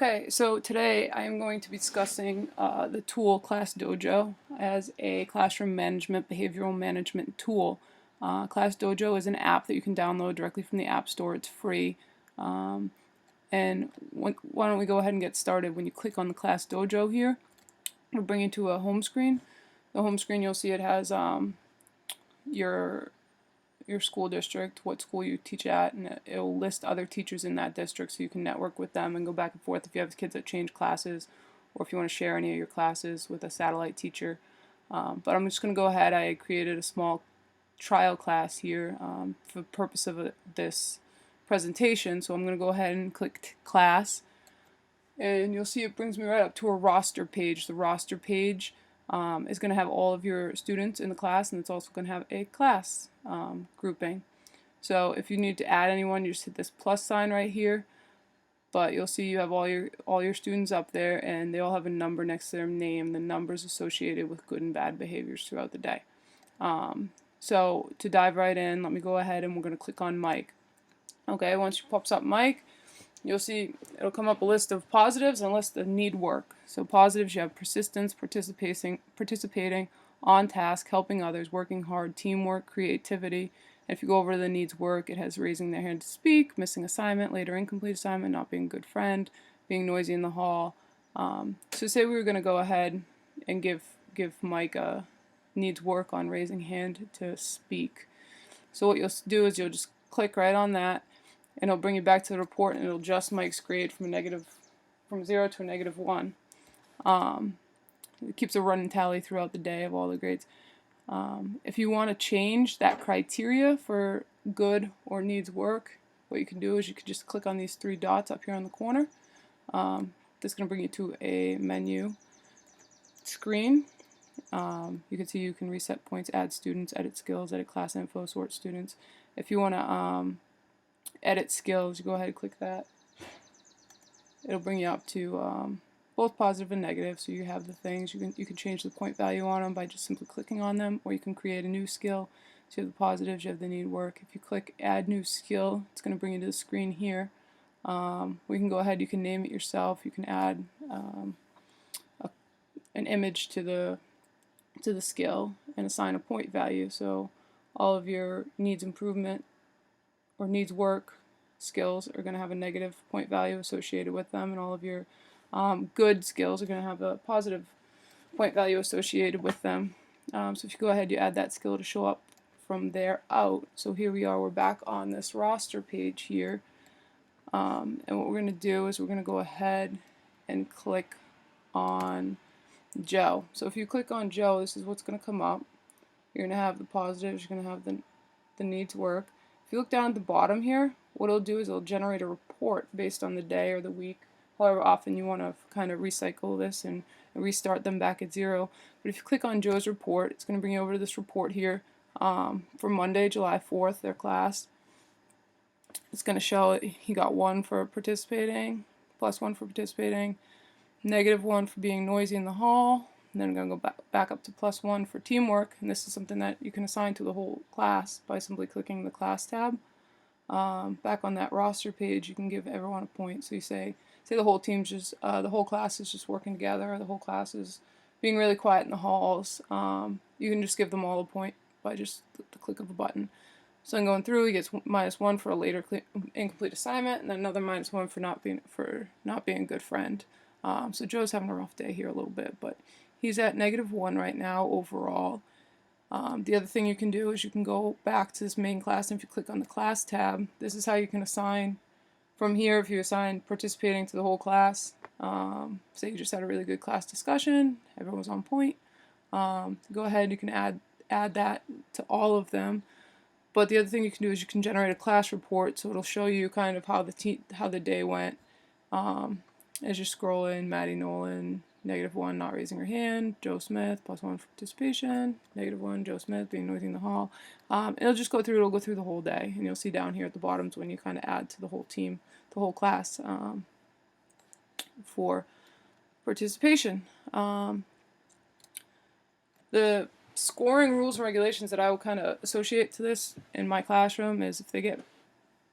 Okay, so today I am going to be discussing the tool Class Dojo as a classroom management, behavioral management tool. Class Dojo is an app that you can download directly from the App Store. It's free. And why don't we go ahead and get started. When you click on the Class Dojo here, it'll bring you to a home screen. The home screen, you'll see it has your school district, what school you teach at, and it'll list other teachers in that district so you can network with them and go back and forth if you have kids that change classes or if you want to share any of your classes with a satellite teacher. But I'm just going to go ahead. I created a small trial class here for the purpose of this presentation, so I'm going to go ahead and click class, and you'll see it brings me right up to a roster page. The roster page is going to have all of your students in the class, and it's also going to have a class grouping. So if you need to add anyone, you just hit this plus sign right here. But you'll see you have all your students up there, and they all have a number next to their name. The numbers associated with good and bad behaviors throughout the day. So to dive right in, let me go ahead and we're going to click on Mike. Okay, once it pops up Mike, you'll see it'll come up a list of positives and a list of need work. So positives, you have persistence, participating, on task, helping others, working hard, teamwork, creativity. And if you go over to the needs work, it has raising their hand to speak, missing assignment, later incomplete assignment, not being a good friend, being noisy in the hall. So say we were going to go ahead and give Mike a needs work on raising hand to speak. So what you'll do is you'll just click right on that, and it'll bring you back to the report, and it'll adjust Mike's grade from 0 to a -1. It keeps a running tally throughout the day of all the grades. If you want to change that criteria for good or needs work, what you can do is you can just click on these 3 dots up here on the corner. This is going to bring you to a menu screen. You can see you can reset points, add students, edit skills, edit class info, sort students. If you want to edit skills, you go ahead and click that. It'll bring you up to both positive and negative, so you have the things. You can change the point value on them by just simply clicking on them, or you can create a new skill. So you have the positives, you have the need work. If you click add new skill, it's going to bring you to the screen here. We can go ahead, you can name it yourself, you can add an image to the skill and assign a point value. So all of your needs improvement or needs work skills are going to have a negative point value associated with them, and all of your good skills are going to have a positive point value associated with them. So if you go ahead, you add that skill to show up from there out. So here we are, we're back on this roster page here. And what we're going to do is we're going to go ahead and click on Joe. So if you click on Joe, this is what's going to come up. You're going to have the positives, you're going to have the needs work. If you look down at the bottom here, what it'll do is it'll generate a report based on the day or the week, however often you want to kind of recycle this and restart them back at 0. But if you click on Joe's report, it's going to bring you over to this report here for Monday, July 4th, their class. It's going to show he got 1 for participating, +1 for participating, -1 for being noisy in the hall, and then I'm going to go back up to +1 for teamwork, and this is something that you can assign to the whole class by simply clicking the class tab. Back on that roster page, you can give everyone a point. So you say the whole team's just, the whole class is just working together, or the whole class is being really quiet in the halls. You can just give them all a point by just the click of a button. So I'm going through, he gets -1 for a later incomplete assignment, and then another -1 for not being a good friend. So Joe's having a rough day here a little bit, but he's at -1 right now overall. The other thing you can do is you can go back to this main class, and if you click on the class tab, this is how you can assign from here. If you assign participating to the whole class, say you just had a really good class discussion, everyone was on point, go ahead, you can add that to all of them. But the other thing you can do is you can generate a class report, so it'll show you kind of how the day went. As you scroll in, Maddie Nolan, -1, not raising her hand. Joe Smith, +1 for participation. -1, Joe Smith, being noisy in the hall. It'll just go through the whole day, and you'll see down here at the bottom is when you kind of add to the whole team, the whole class for participation. The scoring rules and regulations that I will kind of associate to this in my classroom is if they get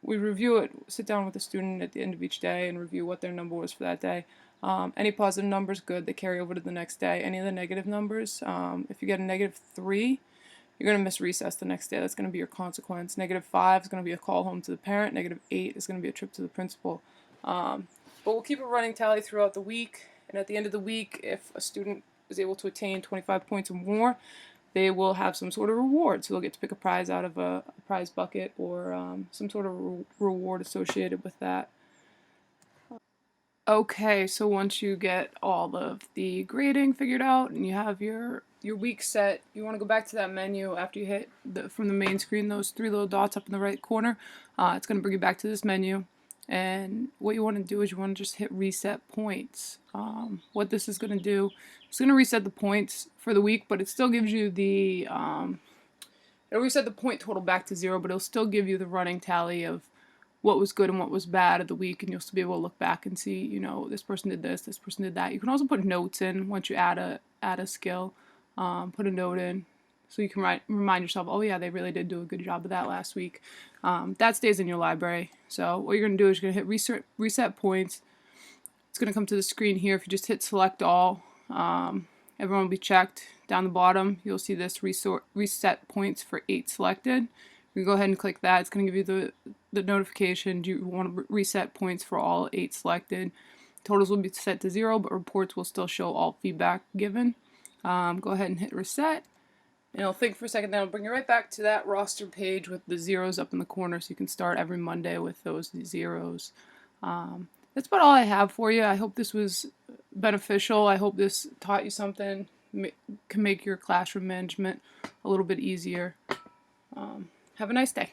we review it, sit down with the student at the end of each day and review what their number was for that day. Any positive numbers, good, they carry over to the next day. Any of the negative numbers, if you get a -3, you're going to miss recess the next day. That's going to be your consequence. -5 is going to be a call home to the parent. -8 is going to be a trip to the principal. But we'll keep a running tally throughout the week. And at the end of the week, if a student is able to attain 25 points or more, they will have some sort of reward. So they'll get to pick a prize out of a prize bucket or some sort of reward associated with that. Okay, so once you get all of the grading figured out and you have your week set, you want to go back to that menu after you hit from the main screen, those 3 little dots up in the right corner. It's going to bring you back to this menu. And what you want to do is you want to just hit reset points. What this is going to do, it's going to reset the points for the week, but it still gives you the, it'll reset the point total back to 0, but it'll still give you the running tally of what was good and what was bad of the week, and you'll still be able to look back and see, you know, this person did this person did that. You can also put notes in once you add a skill. Put a note in so you can remind yourself, oh yeah, they really did do a good job of that last week. That stays in your library. So what you're going to do is you're going to hit reset points. It's going to come to the screen here. If you just hit select all, everyone will be checked. Down the bottom, you'll see this reset points for 8 selected. You can go ahead and click that. It's going to give you the notification. Do you want to reset points for all 8 selected? Totals will be set to 0, but reports will still show all feedback given. Go ahead and hit reset. And it'll think for a second, then it'll bring you right back to that roster page with the zeros up in the corner, so you can start every Monday with those zeros. That's about all I have for you. I hope this was beneficial. I hope this taught you something, can make your classroom management a little bit easier. Have a nice day.